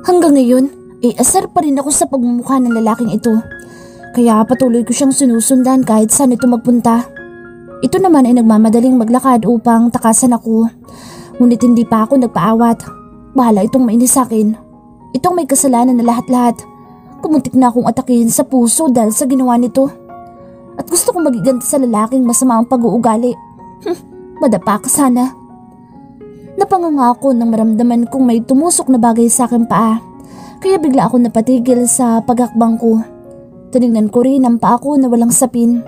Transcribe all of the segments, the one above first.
Hanggang ngayon, asar pa rin ako sa pagmumukha ng lalaking ito. Kaya patuloy ko siyang sinusundan kahit saan ito magpunta. Ito naman ay nagmamadaling maglakad upang takasan ako. Ngunit hindi pa ako nagpaawat. Bahala itong mainis sa akin. Itong may kasalanan na lahat-lahat. Pumuntik na akong atakihin sa puso dahil sa ginawa nito. At gusto kong magiganti sa lalaking masama ang pag-uugali. Madapa ka sana. Napanganga ako nang maramdaman kong may tumusok na bagay sa aking paa. Kaya bigla ako napatigil sa paghakbang ko. Tinignan ko rin ang paa ko na walang sapin.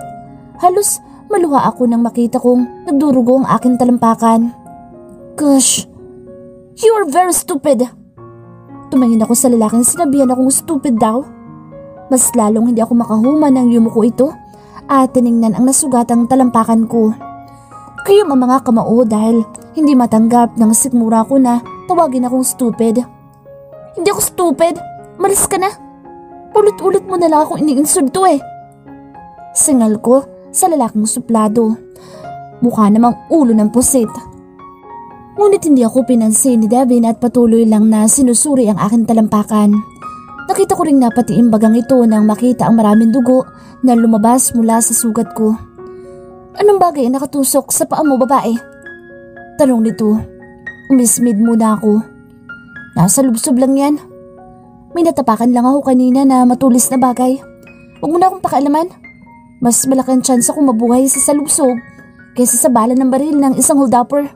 Halos maluha ako nang makita kong nagdurugo ang aking talampakan. Gosh, you are very stupid. Tumingin ako sa lalaking sinabihan akong stupid daw. Mas lalong hindi ako makahuma nang yumuko ito at tinignan ang nasugatang talampakan ko. Kaya mga kamao dahil hindi matanggap ng sikmura ko na tawagin akong stupid. Hindi ako stupid. Malis ka na. Ulit-ulit mo na lang akong iniinsulto Singal ko sa lalaking suplado. Mukha namang ulo ng pusit. Ngunit hindi ako pinansin ni Devin at patuloy lang na sinusuri ang aking talampakan. Nakita ko ring napatiimbagang ito nang makita ang maraming dugo na lumabas mula sa sugat ko. Anong bagay ang nakatusok sa paa mo, babae? Tanong nito. Umismid muna ako. Nasa lubsob lang yan. May natapakan lang ako kanina na matulis na bagay. Huwag mo na akong pakialaman. Mas malaki ang tsansa kung mabuhay sa salubsob kaysa sa bala ng baril ng isang hold-upper.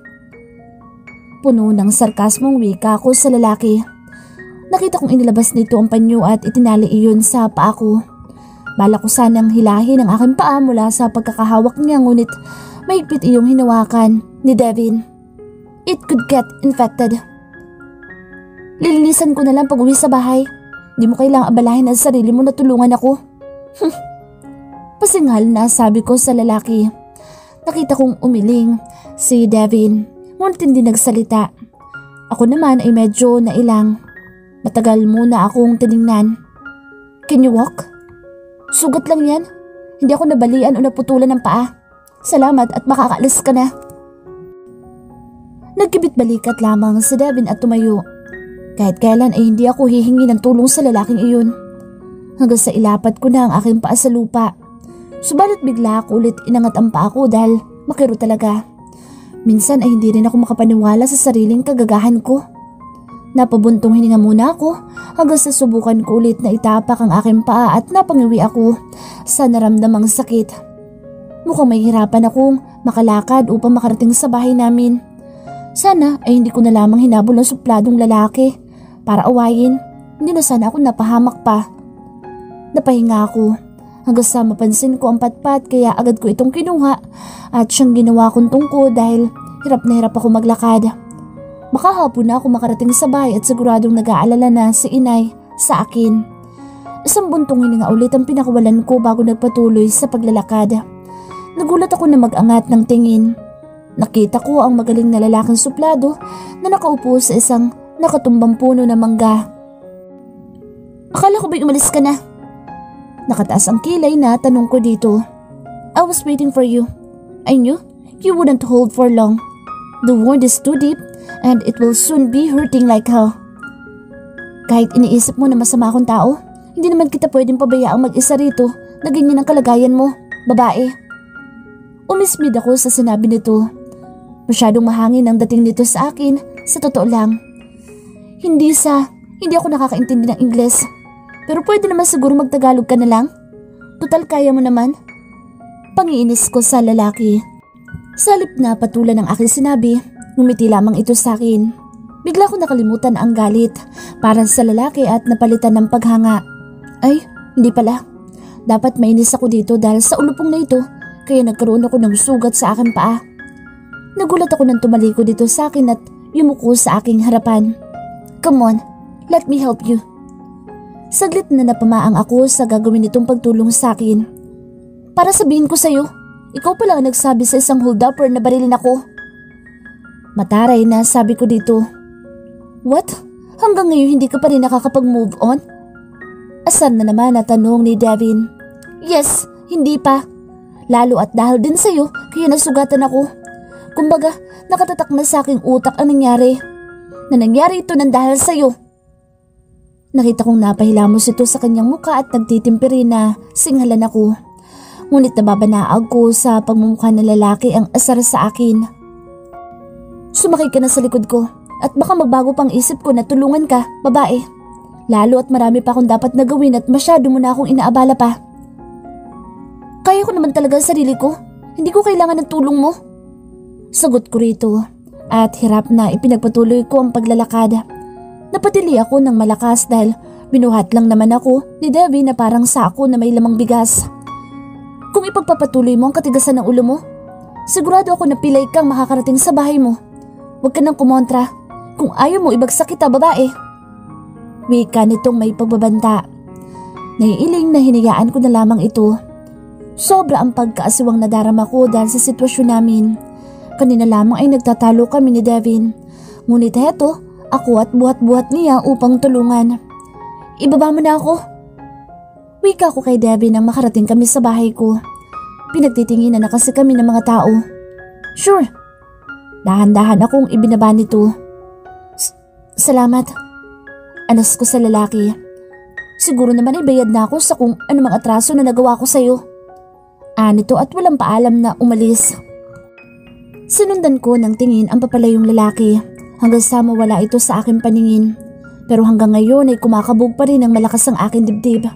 Puno ng sarkasmong wika ko sa lalaki. Nakita kong inilabas nito ang panyo at itinali iyon sa paa ko. Bala ko sanang hilahin ang aking paa mula sa pagkakahawak niya ngunit mahigpit iyong hinawakan ni Devin. It could get infected. Lilinisan ko na lang pag-uwi sa bahay. Di mo kailangang abalahin ang sarili mo na tulungan ako. Pasinghal na sabi ko sa lalaki. Nakita kong umiling si Devin, ngunit hindi nagsalita. Ako naman ay medyo nailang. Matagal muna akong tiningnan. Can you walk? Sugat lang yan. Hindi ako nabalian o naputulan ng paa. Salamat at makakaalis ka na. Nagkibit balikat lamang si Devin at tumayo. Kahit kailan ay hindi ako hihingi ng tulong sa lalaking iyon. Hanggang sa ilapat ko na ang aking paa sa lupa. Subalit bigla ako ulit inangat ang paa ko dahil makiro talaga. Minsan ay hindi rin ako makapaniwala sa sariling kagagahan ko. Napabuntong hininga muna ako hanggang sa subukan ko ulit na itapak ang aking paa at napangiwi ako sa naramdamang sakit. Mukhang may hirapan akong makalakad upang makarating sa bahay namin. Sana ay hindi ko na lamang hinabol ang supladong lalaki para awayin. Hindi na sana ako napahamak pa. Napahinga ako hanggang sa mapansin ko ang patpat kaya agad ko itong kinuha at siyang ginawa kong tungko dahil hirap na hirap ako maglakad. Makahapon na ako makarating sa bahay at siguradong nag-aalala na si inay sa akin. Isang buntong hininga ulit ang pinakawalan ko bago nagpatuloy sa paglalakad. Nagulat ako na mag-angat ng tingin. Nakita ko ang magaling na lalaking suplado na nakaupo sa isang nakatumbang puno na mangga. Akala ko ba'y umalis ka na? Nakataas ang kilay na tanong ko dito. I was waiting for you. I knew you wouldn't hold for long. The wound is too deep and it will soon be hurting like hell. Kahit iniisip mo na masama akong tao, hindi naman kita pwedeng pabayaang mag-isa rito na ganyan ang kalagayan mo, babae. Umismid ako sa sinabi nito. Masyadong mahangin ang dating nito sa akin, sa totoo lang. Hindi ako nakakaintindi ng Ingles. Pero pwede naman siguro magtagalog ka na lang. Tutal kaya mo naman. Pangiinis ko sa lalaki. Sa halip na patulan ng aking sinabi, ngumiti lamang ito sa akin. Bigla ko nakalimutan ang galit para sa lalaki at napalitan ng paghanga. Ay, hindi pala. Dapat mainis ako dito dahil sa ulupong na ito kaya nagkaroon ako ng sugat sa aking paa. Nagulat ako nang tumaliko dito sa akin at yumuko sa aking harapan. Come on, let me help you. Saglit na napamaang ako sa gagawin nitong pagtulong sa akin. Para sabihin ko sa'yo, ikaw pala ang nagsabi sa isang hold-upper na barilin ako. Mataray na sabi ko dito. What? Hanggang ngayon hindi ka pa rin nakakapag-move on? Asar na naman na tanong ni Devin. Yes, hindi pa. Lalo at dahil din sa'yo kaya nasugatan ako. Kumbaga, nakatatak na sa aking utak ang nangyari. na nangyari ito nang dahil sa'yo. Nakita kong napahilamos ito sa kanyang muka at nagtitimpiri na singhalan ako. Ngunit nababanaag ko sa pagmumukha ng lalaki ang asar sa akin. Sumakay ka na sa likod ko at baka magbago pang isip ko na tulungan ka, babae. Lalo at marami pa akong dapat na gawin at masyado mo na akong inaabala pa. Kaya ko naman talaga ang sarili ko. Hindi ko kailangan ng tulong mo. Sagot ko rito at hirap na ipinagpatuloy ko ang paglalakad. Napatili ako ng malakas dahil binuhat lang naman ako ni Debbie na parang sako na may lamang bigas. Kung ipagpapatuloy mo ang katigasan ng ulo mo, sigurado ako na pilay kang makakarating sa bahay mo. Huwag ka nang kumontra. Kung ayaw mo ibagsak kita, babae. Wika nitong may pagbabanta. Naiiling na hinayaan ko na lamang ito. Sobra ang pagkaasiwang nadarama ko dahil sa sitwasyon namin. Kanina lamang ay nagtatalo kami ni Devin. Ngunit heto, ako at buhat-buhat niya upang tulungan. Ibaba mo na ako. Wika ko kay Devin nang makarating kami sa bahay ko. Pinagtitinginan na kasi kami ng mga tao. Sure. Dahan-dahan akong ibinaba nito. Salamat. Anas ko sa lalaki. Siguro naman ay bayad na ako sa kung anumang atraso na nagawa ko sa'yo. Nito at walang paalam na umalis. Sinundan ko ng tingin ang papalayong lalaki hanggang sa mawala ito sa aking paningin. Pero hanggang ngayon ay kumakabog pa rin ang malakas ang aking dibdib.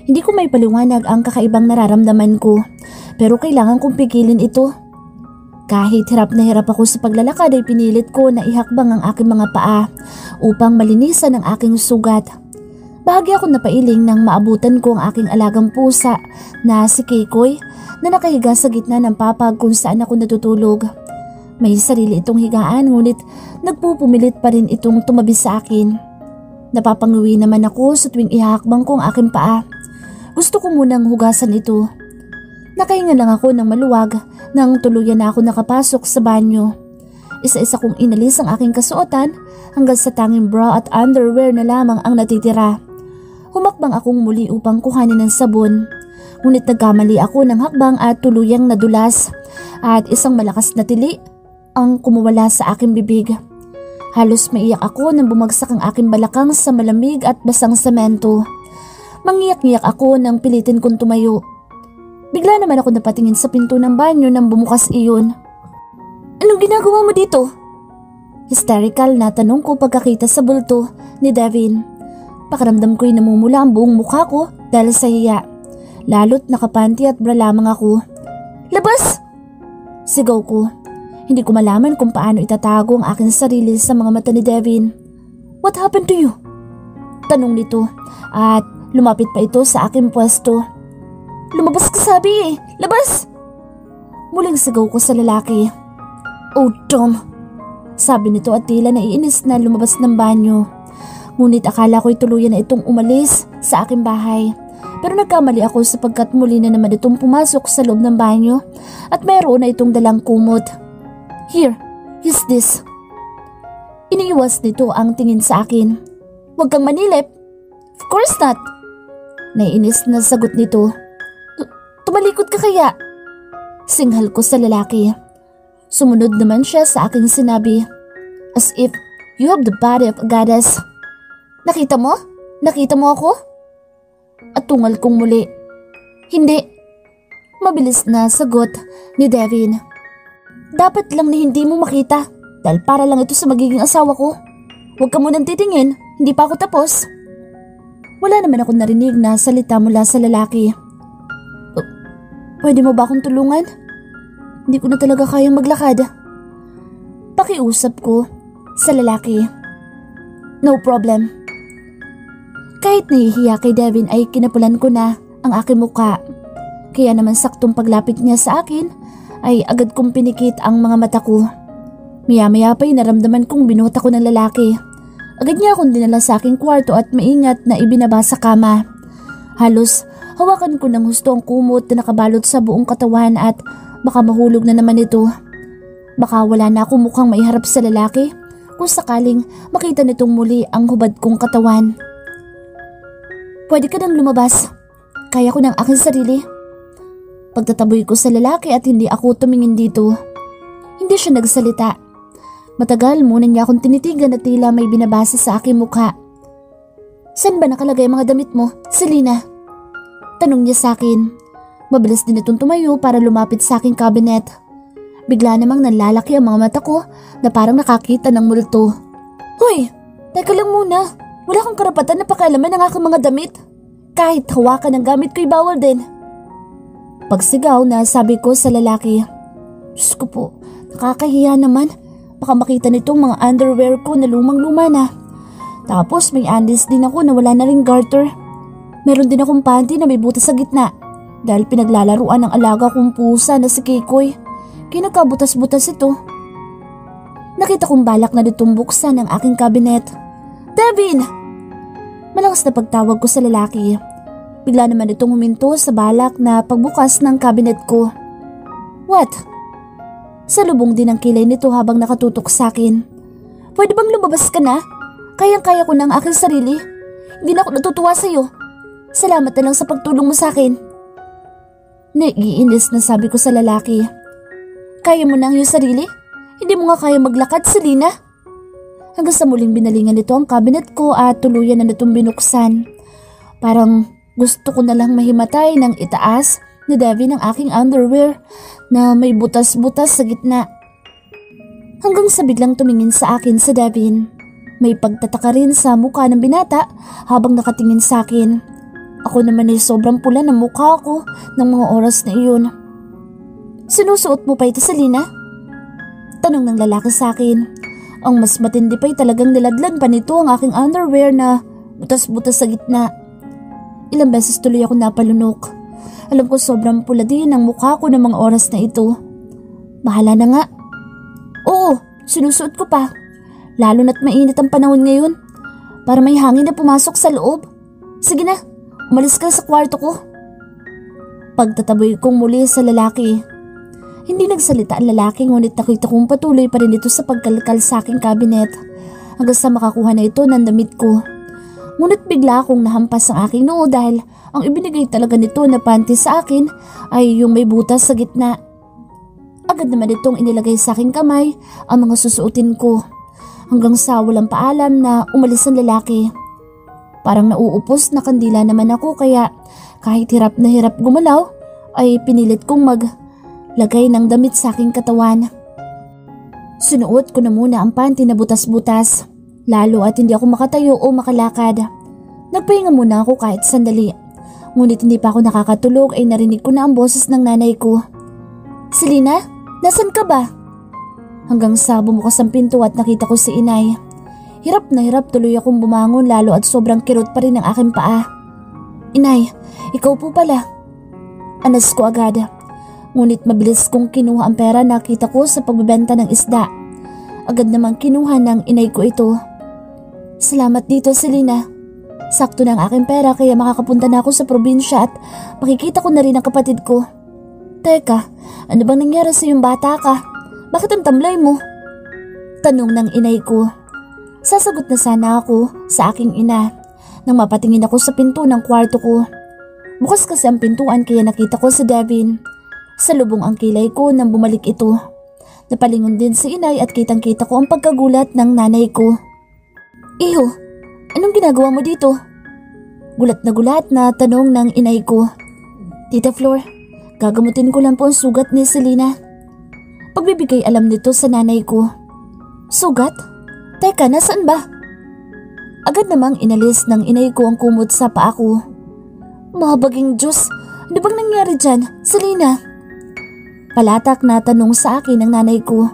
Hindi ko may paliwanag ang kakaibang nararamdaman ko, pero kailangan kong pigilin ito. Kahit hirap na hirap ako sa paglalakad ay pinilit ko na ihakbang ang aking mga paa upang malinisan ang aking sugat. Bahagi ako napailing nang maabutan ko ang aking alagang pusa na si Keikoy na nakahiga sa gitna ng papag kung saan ako natutulog. May sarili itong higaan ngunit nagpupumilit pa rin itong tumabi sa akin. Napapanguwi naman ako sa tuwing ihakbang ko ang aking paa. Gusto ko munang hugasan ito. Nakahinga lang ako ng maluwag nang tuluyan na ako nakapasok sa banyo. Isa-isa kong inalis ang aking kasuotan hanggang sa tanging bra at underwear na lamang ang natitira. Humakbang akong muli upang kuhanin ng sabon. Ngunit nagkamali ako ng hakbang at tuluyang nadulas at isang malakas na tili ang kumuwala sa aking bibig. Halos maiyak ako nang bumagsak ang aking balakang sa malamig at basang semento. Mangiyak-ngiyak ako nang pilitin kong tumayo. Bigla naman ako napatingin sa pinto ng banyo nang bumukas iyon. Anong ginagawa mo dito? Hysterical na tanong ko pagkakita sa bulto ni Devin. Pakiramdam ko'y namumula ang buong mukha ko dahil sa hiya. Lalo't nakapanty at bra lamang ako. Labas! Sigaw ko. Hindi ko malaman kung paano itatago ang aking sarili sa mga mata ni Devin. What happened to you? Tanong nito at lumapit pa ito sa aking pwesto. Lumabas ka sabi eh! Labas! Muling sigaw ko sa lalaki. Oh Tom! Sabi nito at tila naiinis na lumabas ng banyo. Ngunit akala ko'y tuluyan na itong umalis sa aking bahay. Pero nagkamali ako sapagkat muli na naman itong pumasok sa loob ng banyo at mayroon na itong dalang kumot. Here, use this. Iniiwas nito ang tingin sa akin. Huwag kang manilip. Of course not. Naiinis na sagot nito. Tumalikod ka kaya? Singhal ko sa lalaki. Sumunod naman siya sa aking sinabi. As if you have the body of a goddess. Nakita mo? Nakita mo ako? At tungal kong muli. Hindi. Mabilis na sagot ni Devin. Dapat lang na hindi mo makita dahil para lang ito sa magiging asawa ko. Huwag ka munang titingin, hindi pa ako tapos. Wala naman akong narinig na salita mula sa lalaki. Pwede mo ba akong tulungan? Hindi ko na talaga kayang maglakad. Pakiusap ko sa lalaki. No problem. Kahit nahihiya kay Devin ay kinapulan ko na ang aking muka. Kaya naman saktong paglapit niya sa akin ay agad kong pinikit ang mga mata ko. Maya-maya pa'y naramdaman kong binuhat ako ng lalaki. Agad niya akong dinala sa aking kwarto at maingat na ibinaba sa kama. Halos hawakan ko ng husto ang kumot na nakabalot sa buong katawan at baka mahulog na naman ito. Baka wala na akong mukhang maiharap sa lalaki kung sakaling makita nitong muli ang hubad kong katawan. Pwede ka nang lumabas. Kaya ko ng aking sarili. Pagtataboy ko sa lalaki at hindi ako tumingin dito. Hindi siya nagsalita. Matagal muna niya akong tinitigan at tila may binabasa sa aking mukha. Saan ba nakalagay ang mga damit mo, Selena? Tanong niya sa akin. Mabilis din itong tumayo para lumapit sa aking cabinet. Bigla namang nanlalaki ang mga mata ko na parang nakakita ng multo. Hoy, teka lang muna. Wala kang karapatan na pakialaman ng aking mga damit. Kahit hawakan ng gamit ko'y bawal din. Pagsigaw na sabi ko sa lalaki. Diyos ko po, nakakahiya naman. Baka makita nitong mga underwear ko na lumang-luma na. Tapos may undies din ako na wala na ring garter. Meron din akong panty na may butas sa gitna. Dahil pinaglalaruan ng alaga kong pusa na si Kikoy. Kaya nagkabutas-butas ito. Nakita kong balak na ditong buksan ang aking cabinet. Devin! Malakas na pagtawag ko sa lalaki. Bigla naman itong huminto sa balak na pagbukas ng cabinet ko. What? Salubong din ang kilay nito habang nakatutok sa akin. Pwede bang lumabas ka na? Kayang-kaya ko na ang aking sarili. Hindi na ako natutuwa sa'yo. Salamat na lang sa pagtulong mo sa akin. Naiinis na sabi ko sa lalaki. Kaya mo na ang iyong sarili? Hindi mo nga kaya maglakad, Selena? Hanggang sa muling binalingan nito ang cabinet ko at tuluyan na nitong binuksan. Parang gusto ko na lang mahimatay ng itaas ni Devin ang aking underwear na may butas-butas sa gitna. Hanggang sa biglang tumingin sa akin si Devin. May pagtataka rin sa mukha ng binata habang nakatingin sa akin. Ako naman ay sobrang pula ng mukha ko ng mga oras na iyon. Sinusuot mo pa ito, Selena? Tanong ng lalaki sa akin. Ang mas matindi pa'y talagang niladlan pa nito ang aking underwear na butas-butas sa gitna. Ilang beses tuloy ako napalunok. Alam ko sobrang pula din ang mukha ko ng mga oras na ito. Bahala na nga. Oo, sinusuot ko pa. Lalo na't mainit ang panahon ngayon. Para may hangin na pumasok sa loob. Sige na, umalis ka sa kwarto ko. Pagtataboy kong muli sa lalaki. Hindi nagsalita ang lalaki ngunit nakita kong patuloy pa rin ito sa pagkalkal sa aking cabinet. Hanggang sa makakuha na ito ng damit ko. Ngunit bigla akong nahampas ang aking noo dahil ang ibinigay talaga nito na panty sa akin ay yung may butas sa gitna. Agad naman itong inilagay sa aking kamay ang mga susuotin ko. Hanggang sa walang paalam na umalis ang lalaki. Parang nauupos na kandila naman ako kaya kahit hirap na hirap gumalaw ay pinilit kong maglagay ng damit sa aking katawan. Sinuot ko na muna ang panty na butas-butas. Lalo at hindi ako makatayo o makalakad. Nagpahinga muna ako kahit sandali. Ngunit hindi pa ako nakakatulog ay narinig ko na ang boses ng nanay ko. Selena, nasan ka ba? Hanggang sa bumukas ang pinto at nakita ko si inay. Hirap na hirap tuloy akong bumangon lalo at sobrang kirot pa rin ang aking paa. Inay, ikaw po pala. Anas ko agad. Ngunit mabilis kong kinuha ang pera na kita ko sa pagbebenta ng isda. Agad namang kinuha ng inay ko ito. Salamat dito, Selena. Sakto na ang aking pera kaya makakapunta na ako sa probinsya at makikita ko na rin ang kapatid ko. Teka, ano bang nangyari sa iyong bata ka? Bakit ang tamlay mo? Tanong ng inay ko. Sasagot na sana ako sa aking ina nang mapatingin ako sa pinto ng kwarto ko. Bukas kasi ang pintuan kaya nakita ko si Devin. Salubong ang kilay ko nang bumalik ito. Napalingon din si inay at kitang-kita ko ang pagkagulat ng nanay ko. Iho, anong ginagawa mo dito? Gulat na tanong ng inay ko. Tita Flor, gagamutin ko lang po ang sugat ni Selena. Pagbibigay alam nito sa nanay ko. Sugat? Teka, nasaan ba? Agad namang inalis ng inay ko ang kumot sa paa ko. Mahabaging Diyos, ano bang nangyari dyan, Selena? Palatak na tanong sa akin ng nanay ko.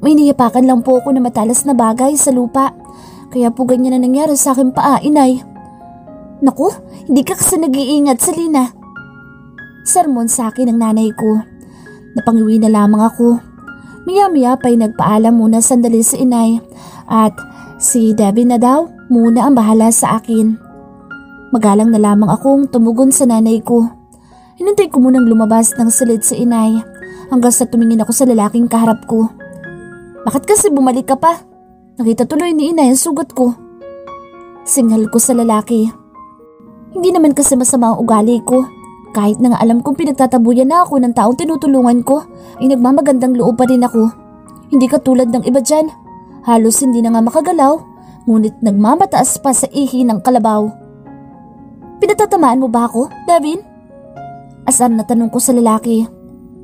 May niyapakan lang po ako na matalas na bagay sa lupa. Kaya po ganyan na nangyari sa akin paa, inay. Naku, hindi ka kasi nag-iingat, Selena. Sermon sa akin ng nanay ko. Napangiwi na lamang ako. Maya-maya pa'y nagpaalam muna sandali si inay at si Debbie na daw muna ang bahala sa akin. Magalang na lamang akong tumugon sa nanay ko. Hinintay ko munang lumabas ng silid si inay hanggang sa tumingin ako sa lalaking kaharap ko. Bakit kasi bumalik ka pa? Nakita tuloy ni inay ang sugat ko. Singhal ko sa lalaki. Hindi naman kasi masama ang ugali ko. Kahit na nga alam kong pinagtatabuyan na ako ng taong tinutulungan ko, ay nagmamagandang loob pa rin ako. Hindi katulad ng iba dyan. Halos hindi na nga makagalaw, ngunit nagmamataas pa sa ihi ng kalabaw. Pinatatamaan mo ba ako, Devin? Asar na tanong ko sa lalaki.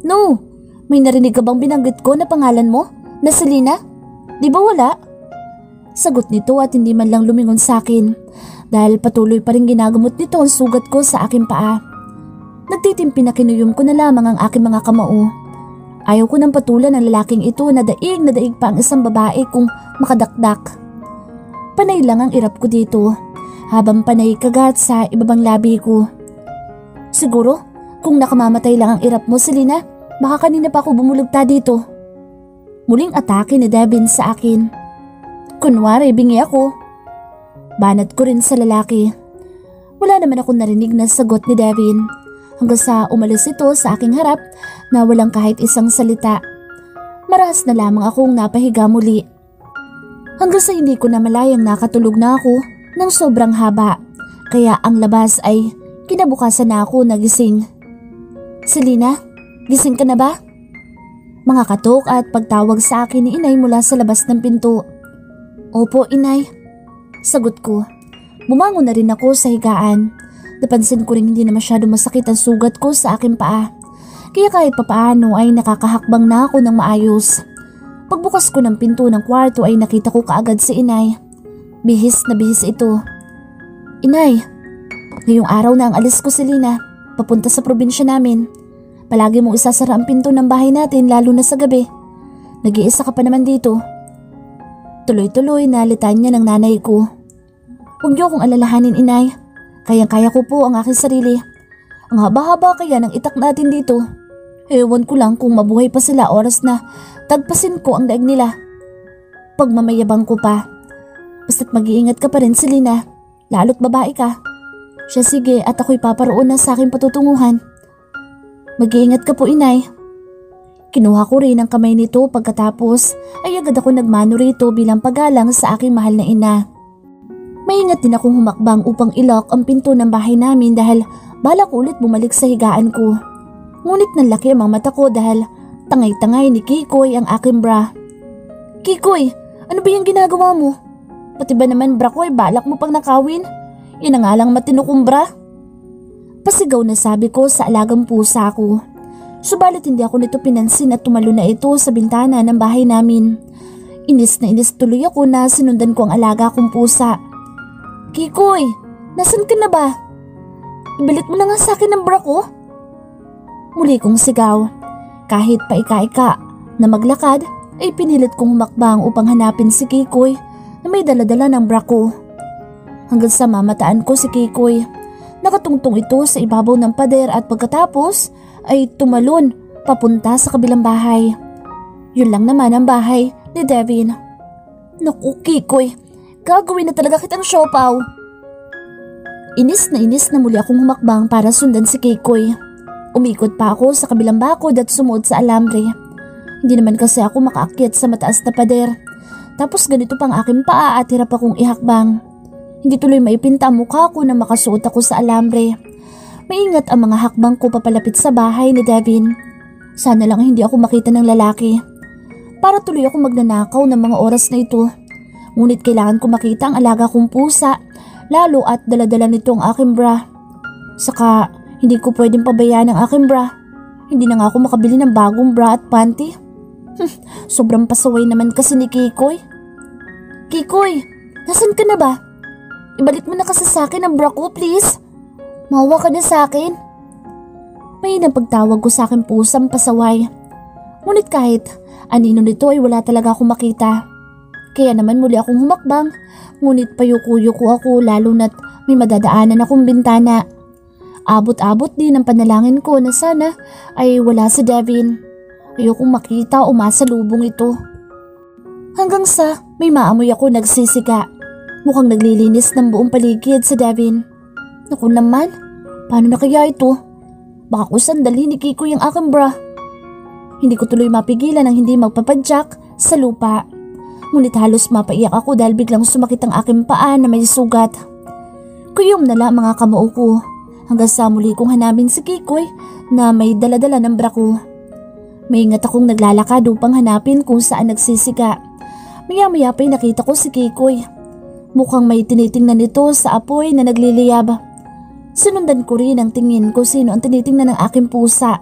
No, may narinig ka bang binanggit ko na pangalan mo? Na Selena? Di ba wala? Sagot nito at hindi man lang lumingon sa akin dahil patuloy pa rin ginagamot nito ang sugat ko sa aking paa. Nagtitimpi na kinuyom ko na lamang ang aking mga kamao. Ayaw ko nang patulan ng lalaking ito na daig pa ang isang babae kung makadakdak. Panay lang ang irap ko dito habang panay kagat sa ibabang labi ko. Siguro kung nakamamatay lang ang irap mo, Selena, baka kanina pa ako bumulugta dito. Muling atake ni Devin sa akin. Kunwari, bingi ako. Banat ko rin sa lalaki. Wala naman akong narinig na sagot ni Devin hanggang sa umalis ito sa aking harap na walang kahit isang salita. Marahas na lamang akong napahiga muli. Hanggang sa hindi ko na malayang nakatulog na ako ng sobrang haba, kaya ang labas ay kinabukasan na ako nagising. Selena, gising ka na ba? Mga katok at pagtawag sa akin ni inay mula sa labas ng pinto. Opo, inay. Sagot ko. Bumangon na rin ako sa higaan. Napansin ko rin hindi na masyado masakit ang sugat ko sa aking paa. Kaya kahit papaano ay nakakahakbang na ako ng maayos. Pagbukas ko ng pinto ng kwarto ay nakita ko kaagad si inay. Bihis na bihis ito. Inay, ngayong araw na ang alis ko, Selena, papunta sa probinsya namin. Palagi mong isasara ang pinto ng bahay natin lalo na sa gabi. Nag-iisa ka pa naman dito. Tuloy-tuloy na litanya ng nanay ko. Huwag niyo akong alalahanin, inay. Kayang-kaya ko po ang aking sarili. Ang haba-haba kaya ng itak natin dito. Ewan ko lang kung mabuhay pa sila oras na tagpasin ko ang daig nila. Pagmamayabang ko pa. Basta't mag-iingat ka pa rin, Selena. Lalo't babae ka. Siya sige at ako'y paparoon na sa aking patutunguhan. Mag-iingat ka po, inay. Kinuha ko rin ang kamay nito pagkatapos ay agad ako nagmano rito bilang paggalang sa aking mahal na ina. Maingat din akong humakbang upang ilok ang pinto ng bahay namin dahil balak ulit bumalik sa higaan ko. Ngunit nanlaki ang mga mata ko dahil tangay-tangay ni Kikoy ang aking bra. Kikoy, ano ba yung ginagawa mo? Pati ba naman bra ko ay balak mo pang nakawin? Yan ang nga lang matino kong bra. Pasigaw na sabi ko sa alagang pusa ko. Subalit hindi ako nito pinansin at tumalo na ito sa bintana ng bahay namin. Inis na inis tuloy ako na sinundan ko ang alaga kong pusa. Kikoy, nasan ka na ba? Ibalik mo na nga sa akin ang bra ko. Muli kong sigaw. Kahit pa ika-ika na maglakad ay pinilit kong humakbang upang hanapin si Kikoy na may daladala ng bra ko. Hanggang sa mamataan ko si Kikoy. Nakatungtong ito sa ibabaw ng pader at pagkatapos ay tumalon papunta sa kabilang bahay. Yun lang naman ang bahay ni Devin. Naku, Kikoy, gagawin na talaga kitang siopaw. Inis na muli akong humakbang para sundan si Kikoy. Umikot pa ako sa kabilang bakod at sumuot sa alambre. Hindi naman kasi ako makaakyat sa mataas na pader. Tapos ganito pang aking paa at hirap akong ihakbang. Hindi tuloy maipinta ang mukha ko na makasuot ako sa alambre. Maingat ang mga hakbang ko papalapit sa bahay ni Devin. Sana lang hindi ako makita ng lalaki. Para tuloy ako magnanakaw ng mga oras na ito. Ngunit kailangan ko makita ang alaga kong pusa, lalo at daladala nito ang aking bra. Saka hindi ko pwedeng pabayaan ang aking bra. Hindi na nga ako makabili ng bagong bra at panty. Sobrang pasaway naman kasi ni Kikoy. Kikoy, nasan ka na ba? Ibalik mo na kasi sa akin ang bra ko, please. Mawa ka na sa akin. May pagtawag ko sa akin pusang pasaway. Ngunit kahit anino nito ay wala talaga akong makita. Kaya naman muli akong humakbang, ngunit payuko-yuko ako lalo na't may madadaanan akong bintana. Abot-abot din ang panalangin ko na sana ay wala si Devin. Ayokong makita o masalubong ito. Hanggang sa may maamoy ako nagsisika. Mukhang naglilinis ng buong paligid si Devin. Naku naman, paano na kaya ito? Baka kung sandali ni Kikoy ang aking bra. Hindi ko tuloy mapigilan ang hindi magpapadyak sa lupa. Ngunit halos mapaiyak ako dahil biglang sumakit ang aking paa na may sugat. Kuyom na lang mga kamao ko hanggang sa muli kong hanapin si Kikoy na may daladala ng bra ko. Maingat akong naglalakad upang hanapin kung saan nagsisika. Maya-maya pa'y nakita ko si Kikoy. Mukhang may tinitingnan nito sa apoy na nagliliyab. Sinundan ko rin ang tingin ko sino ang tinitingnan ng aking pusa.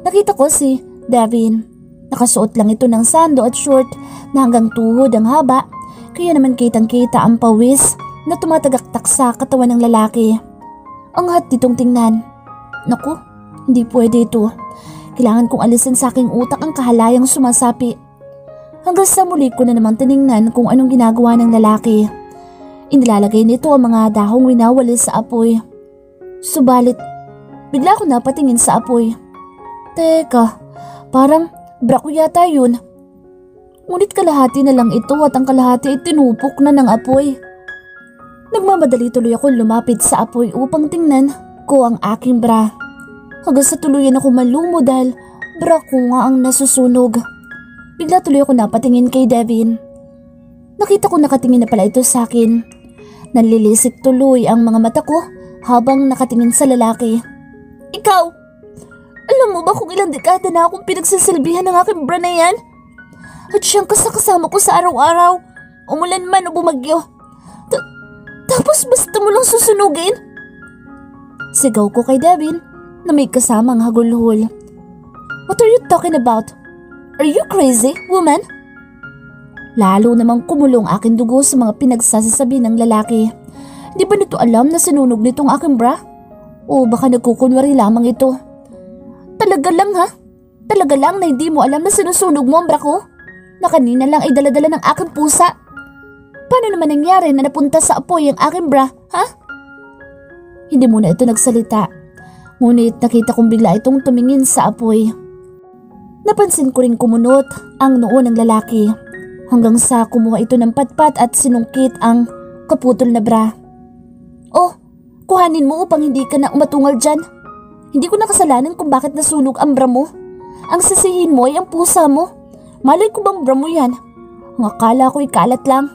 Nakita ko si Devin. Nakasuot lang ito ng sando at short na hanggang tuhod ang haba, kaya naman kitang-kita ang pawis na tumatagaktak sa katawan ng lalaki. Ang hat ditong tingnan. Naku, hindi pwede ito. Kailangan kong alisin sa aking utak ang kahalayang sumasapi. Hanggang sa muli ko na naman tiningnan kung anong ginagawa ng lalaki. Inilalagay nito ang mga dahong winawalis sa apoy. Subalit, bigla ko napatingin sa apoy. Teka, parang brako yata yun. Ngunit kalahati na lang ito at ang kalahati ay tinupok na ng apoy. Nagmamadali tuloy ako lumapit sa apoy upang tingnan ko ang aking bra. Hanggang sa tuluyan ako malumo dahil bra ko nga ang nasusunog. Bigla tuloy ako napatingin kay Devin. Nakita ko nakatingin na pala ito sa akin. Nanlilisik tuloy ang mga mata ko habang nakatingin sa lalaki. Ikaw! Alam mo ba kung ilang dekada na akong pinagsisilbihan ng aking bra na yan? At siyang kasama ko sa araw-araw. Umulan man o bumagyo. Tapos basta mo lang susunugin? Sigaw ko kay Devin na may kasamang hagulhol. What are you talking about? Are you crazy, woman? Lalo namang kumulong aking dugo sa mga pinagsasasabi ng lalaki. Di ba nito alam na sinunog nitong aking bra? O baka nagkukunwari lamang ito? Talaga lang ha? Talaga lang na hindi mo alam na sinusunog mo ang bra ko? Na kanina lang ay daladala ng aking pusa? Paano naman nangyari na napunta sa apoy ang aking bra, ha? Hindi muna ito nagsalita. Ngunit nakita kong bigla itong tumingin sa apoy. Napansin ko rin kumunot ang noo ng lalaki. Hanggang sa kumuha ito ng patpat at sinungkit ang kaputol na bra. Oh, kuhanin mo upang hindi ka na umatungal dyan. Hindi ko nakasalanan kung bakit nasunog ang bra mo. Ang sisihin mo ay ang pusa mo. Malay ko bang bra mo yan? Ang akala ko'y kalat lang.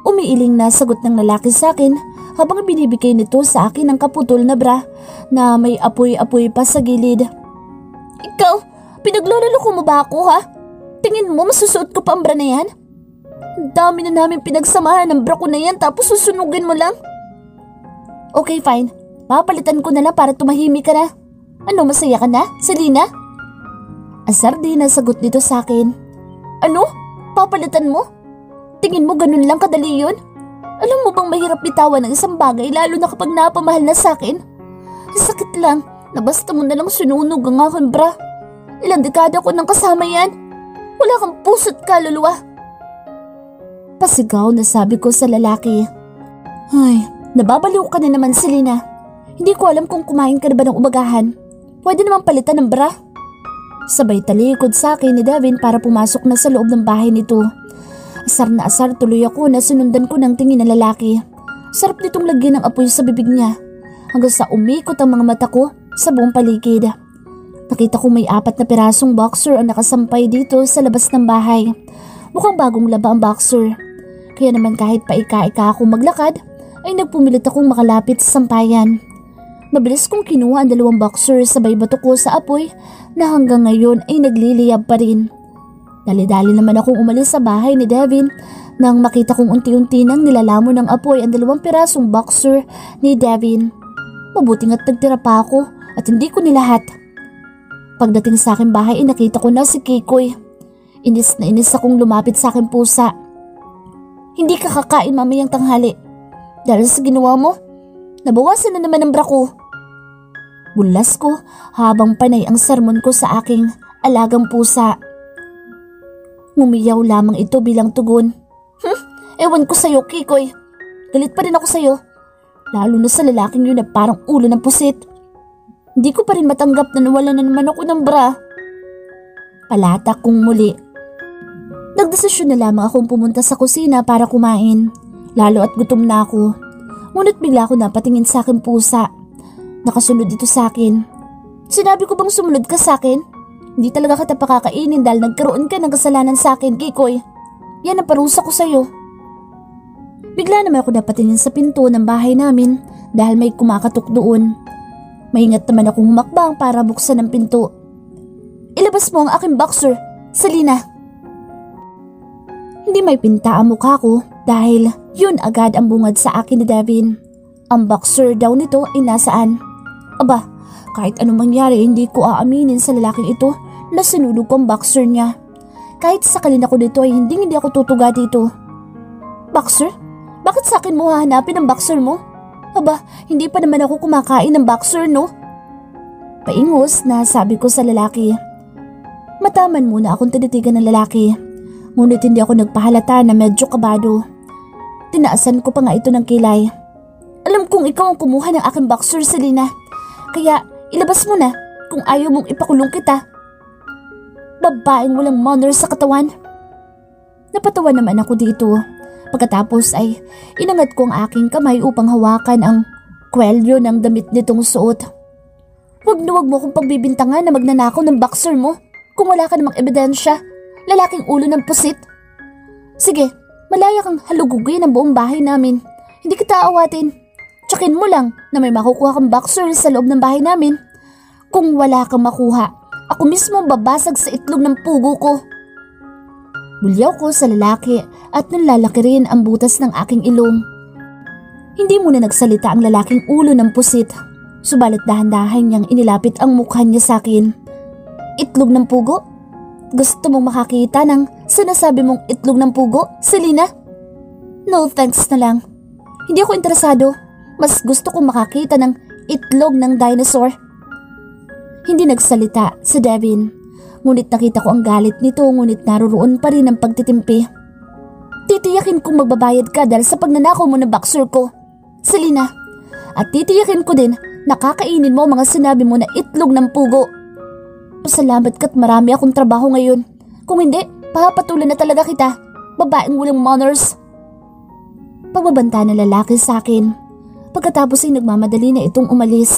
Umiiling na sagot ng lalaki sa akin habang binibigay nito sa akin ang kaputol na bra na may apoy-apoy pa sa gilid. Ikaw, pinagloloko mo ba ako ha? Tingin mo masusuot ko pa ang bra na yan? Ang dami na namin pinagsamahan ng bra ko na yan tapos susunugin mo lang? Okay, fine. Papalitan ko na lang para tumahimik ka na. Ano, masaya ka na, Selena? Asar din ang sagot nito sa akin. Ano? Papalitan mo? Tingin mo ganun lang kadali yun? Alam mo bang mahirap bitawan ng isang bagay lalo na kapag napamahal na sa akin? Sakit lang na basta mo na lang sinunog ang aking bra. Ilang dekada ko nang kasama yan. Wala kang puso't kaluluwa. Pasigaw na sabi ko sa lalaki. Ay, nababaliw ka na naman, Selena. Hindi ko alam kung kumain ka na ba ng umagahan. Pwede namang palitan ng bra. Sabay talikod sa akin ni Devin para pumasok na sa loob ng bahay nito. Asar na asar tuloy ako na sinundan ko ng tingin ng lalaki. Sarap nitong lagyan ng apoy sa bibig niya. Hanggang sa umikot ang mga mata ko sa buong paligid. Nakita ko may 4 na pirasong boxer ang nakasampay dito sa labas ng bahay. Mukhang bagong laba ang boxer. Kaya naman kahit paika-ika akong maglakad, ay nagpumilit akong makalapit sa sampayan. Mabilis kong kinuha ang 2 boxer sabay bato ko sa apoy na hanggang ngayon ay nagliliyab pa rin. Dali-dali naman akong umalis sa bahay ni Devin nang makita kong unti-unti nang nilalamon ng apoy ang 2 pirasong boxer ni Devin. Mabuting at nagtira pa ako at hindi ko nilahat. Pagdating sa aking bahay ay nakita ko na si Kikoy. Inis na inis akong lumapit sa aking pusa. Hindi ka kakain mamayang tanghali. Dahil sa ginawa mo, nabawasan na naman ang bra ko. Bulas ko habang panay ang sermon ko sa aking alagang pusa. Ngumiyaw lamang ito bilang tugon. Ewan ko sa'yo, Kikoy. Galit pa rin ako sa'yo. Lalo na sa lalaking yun na parang ulo ng pusit. Hindi ko pa rin matanggap na nawala na naman ako ng bra. Palatak kong muli. Nagdesisyon na lamang akong pumunta sa kusina para kumain. Lalo at gutom na ako. Ngunit bigla ako napatingin sa aking pusa. Nakasunod ito sa akin. Sinabi ko bang sumunod ka sa akin? Hindi talaga kita pakakainin dahil nagkaroon ka ng kasalanan sa akin, Kikoy. Yan ang parusa ko sa'yo. Bigla naman ako napatingin sa pinto ng bahay namin dahil may kumakatok doon. Maingat naman akong humakbang para buksan ang pinto. Ilabas ilabas mo ang aking boxer, Selena. Hindi may pinta ang mukha ko dahil yun agad ang bungad sa akin ni Devin. Ang boxer daw nito ay nasaan? Aba, kahit anong mangyari hindi ko aaminin sa lalaking ito na sinulog ko ang boxer niya. Kahit sakalin ako dito ay hindi ako tutuga dito. Boxer? Bakit sa akin mo hahanapin ang boxer mo? Aba, hindi pa naman ako kumakain ng boxer, no? Paingos na sabi ko sa lalaki. Mataman muna akong tinitigan ng lalaki. Ngunit hindi ako nagpahalata na medyo kabado. Tinaasan ko pa nga ito ng kilay. Alam kong ikaw ang kumuha ng aking boxer, Selena. Kaya ilabas mo na kung ayaw mong ipakulong kita. Babaeng walang manners sa katawan. Napatawa naman ako dito. Pagkatapos ay inangat ko ang aking kamay upang hawakan ang kwelyo ng damit nitong suot. Huwag na huwag mo kong pagbibintangan na magnanakaw ng boxer mo kung wala ka namang ebidensya. Lalaking ulo ng pusit. Sige, malaya kang halugugin ang buong bahay namin. Hindi kita aawatin. Tsakin mo lang na may makukuha kang boxer sa loob ng bahay namin. Kung wala kang makuha, ako mismo babasag sa itlog ng pugo ko. Bulyaw ko sa lalaki at nalalaki rin ang butas ng aking ilong. Hindi muna nagsalita ang lalaking ulo ng pusit. Subalit dahan-dahan niyang inilapit ang mukha niya sa akin. Itlog ng pugo? Gusto mong makakita ng sinasabi mong itlog ng pugo, Selena? No thanks na lang. Hindi ako interesado. Mas gusto kong makakita ng itlog ng dinosaur. Hindi nagsalita si Devin. Ngunit nakita ko ang galit nito ngunit naroroon pa rin ang pagtitimpi. Titiyakin kong magbabayad ka dahil sa pagnanakaw mo ng boxer ko, Selena. At titiyakin ko din na kakainin mo mga sinabi mo na itlog ng pugo. Pasalamat ka't marami akong trabaho ngayon. Kung hindi, papatulan na talaga kita. Babaeng walang manners. Pagbabanta ng lalaki sa akin. Pagkatapos ay nagmamadali na itong umalis.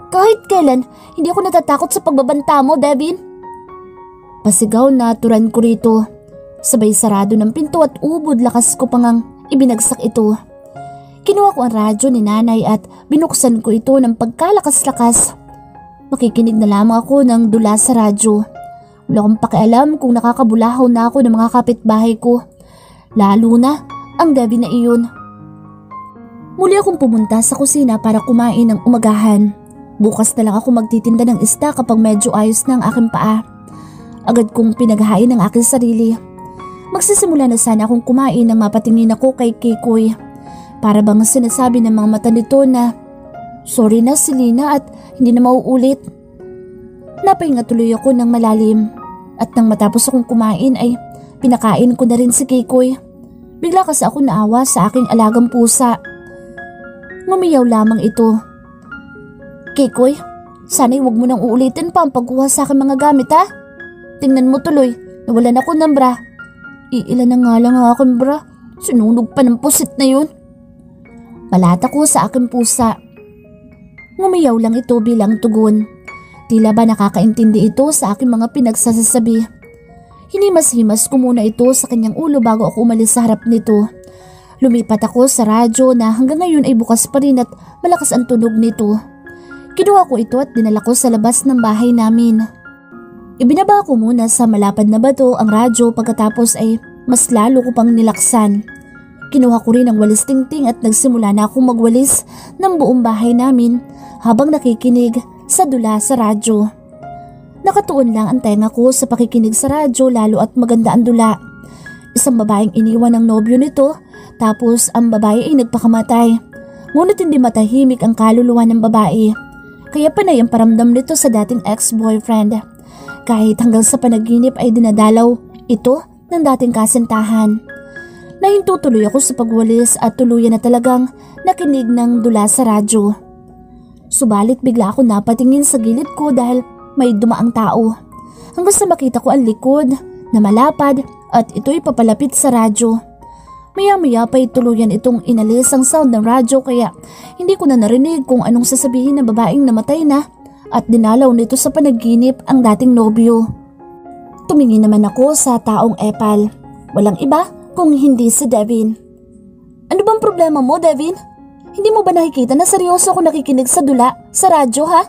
Kahit kailan, hindi ako natatakot sa pagbabanta mo, Devin. Pasigaw na turan ko rito. Sabay sarado ng pinto at ubod lakas ko pangang ibinagsak ito. Kinuha ko ang radyo ni nanay at binuksan ko ito ng pagkalakas-lakas. Makikinig na lamang ako ng dula sa radyo. Wala akong pakialam kung nakakabulahaw na ako ng mga kapitbahay ko. Lalo na ang gabi na iyon. Muli akong pumunta sa kusina para kumain ng umagahan. Bukas na lang ako magtitinda ng isda kapag medyo ayos na ang aking paa. Agad kong pinaghain ang aking sarili. Magsisimula na sana akong kumain nang mapatingin ako kay Kikoy. Para bang sinasabi ng mga mata nito na, sorry na Selena at hindi na mauulit. Napahinga tuloy ako ng malalim at nang matapos akong kumain ay pinakain ko na rin si Kikoy. Bigla kasi ako naawa sa aking alagang pusa. Ngumiyaw lamang ito. Kikoy, sana'y huwag mo nang uulitin pa ang pagkuha sa aking mga gamit ha. Tingnan mo tuloy, nawalan ako ng bra. Iilan na nga lang ang aking bra. Sinunog pa ng pusit na yun. Malata ko sa aking pusa. Ngumiyaw lang ito bilang tugon. Tila ba nakakaintindi ito sa aking mga pinagsasasabi. Hinimas-himas ko muna ito sa kanyang ulo bago ako umalis sa harap nito. Lumipat ako sa radyo na hanggang ngayon ay bukas pa rin at malakas ang tunog nito. Kinuha ko ito at dinala ko sa labas ng bahay namin. Ibinaba ko muna sa malapad na bato ang radyo pagkatapos ay mas lalo ko pang nilaksan. Kinuha ko rin ang walis tingting at nagsimula na akong magwalis ng buong bahay namin habang nakikinig sa dula sa radyo. Nakatuon lang ang tenga ko sa pakikinig sa radyo lalo at maganda ang dula. Isang babaeng iniwan ng nobyo nito tapos ang babae ay nagpakamatay. Ngunit hindi matahimik ang kaluluwa ng babae. Kaya panay ang paramdam nito sa dating ex-boyfriend. Kahit hanggang sa panaginip ay dinadalaw ito ng dating kasintahan. Nahinto tuloy ako sa pagwalis at tuluyan na talagang nakinig ng dula sa radyo. Subalit bigla ako napatingin sa gilid ko dahil may dumaang tao. Hanggang sa makita ko ang likod na malapad at ito'y papalapit sa radyo. Maya-maya pa'y tuluyan itong inalis ang sound ng radyo kaya hindi ko na narinig kung anong sasabihin ng babaeng namatay na at dinalaw nito sa panaginip ang dating nobyo. Tumingin naman ako sa taong epal. Walang iba kung hindi si Devin. Ano bang problema mo, Devin? Hindi mo ba nakikita na seryoso ako nakikinig sa dula sa radyo ha?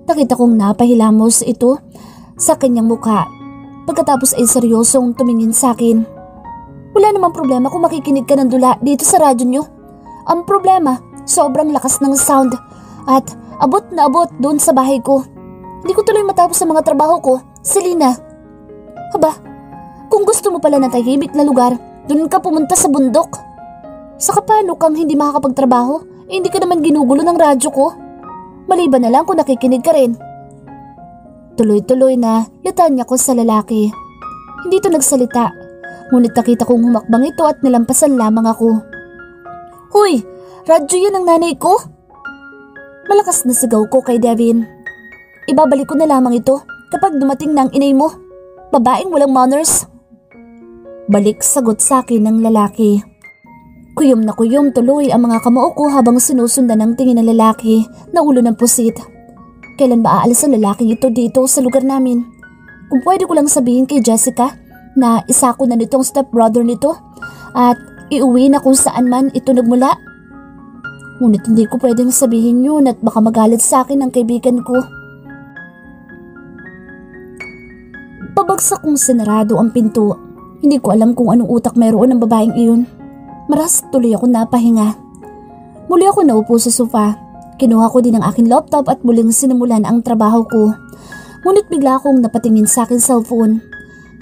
Nakita kong napahilamos ito sa kanyang mukha. Pagkatapos ay seryosong tumingin sa akin. Wala namang problema kung makikinig ka ng dula dito sa radyo nyo. Ang problema, sobrang lakas ng sound at abot na abot doon sa bahay ko. Hindi ko tuloy matapos sa mga trabaho ko, Selena. Aba, kung gusto mo pala ng tahimik na lugar, doon ka pumunta sa bundok. Saka paano kang hindi makakapagtrabaho? Hindi ka naman ginugulo ng radyo ko. Maliban na lang kung nakikinig ka rin. Tuloy-tuloy na litanya ko sa lalaki. Hindi ito nagsalita, ngunit nakita kong humakbang ito at nilampasan lamang ako. Hoy, radyo yan ng nanay ko? Malakas na sigaw ko kay Devin. Ibabalik ko na lamang ito kapag dumating na ang inay mo. Babaeng walang manners. Balik sagot sa akin ng lalaki. Kuyom na kuyom tuloy ang mga kamao ko habang sinusundan ng tingin ng lalaki na ulo ng pusit. Kailan ba aalis ang lalaking ito dito sa lugar namin? Kung pwede ko lang sabihin kay Jessica na isa ko na nitong stepbrother nito at iuwi na kung saan man ito nagmula. Ngunit hindi ko pwedeng sabihin yun at baka magalit sa akin ang kaibigan ko. Pabagsak kong sinarado ang pinto. Hindi ko alam kung anong utak mayroon ng babaeng iyon. Maras tuloy ako napahinga. Muli ako naupo sa sofa. Kinuha ko din ang aking laptop at muling sinimulan ang trabaho ko. Ngunit bigla akong napatingin sa aking cellphone.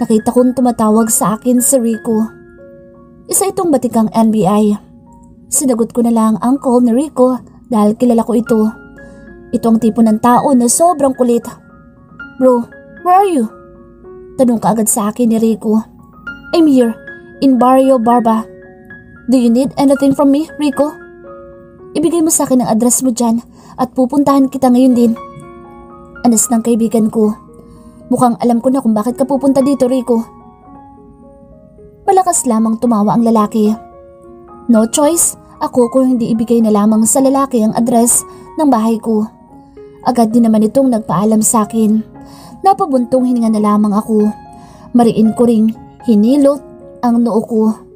Nakita kong tumatawag sa akin si Rico. Isa itong batikang NBI. Sinagot ko na lang ang call ni Rico dahil kilala ko ito. Ito ang tipo ng tao na sobrang kulit. Bro, where are you? Tanong kaagad sa akin ni Rico. I'm here, in Barrio Barba. Do you need anything from me, Rico? Ibigay mo sa akin ang address mo dyan at pupuntahan kita ngayon din. Anas ng kaibigan ko. Mukhang alam ko na kung bakit ka pupunta dito, Rico. Malakas lamang tumawa ang lalaki. No choice, ako kung hindi ibigay na lamang sa lalaki ang address ng bahay ko. Agad din naman itong nagpaalam sa akin. Napabuntong hininga na lamang ako. Mariin ko ring hinilot ang noo ko.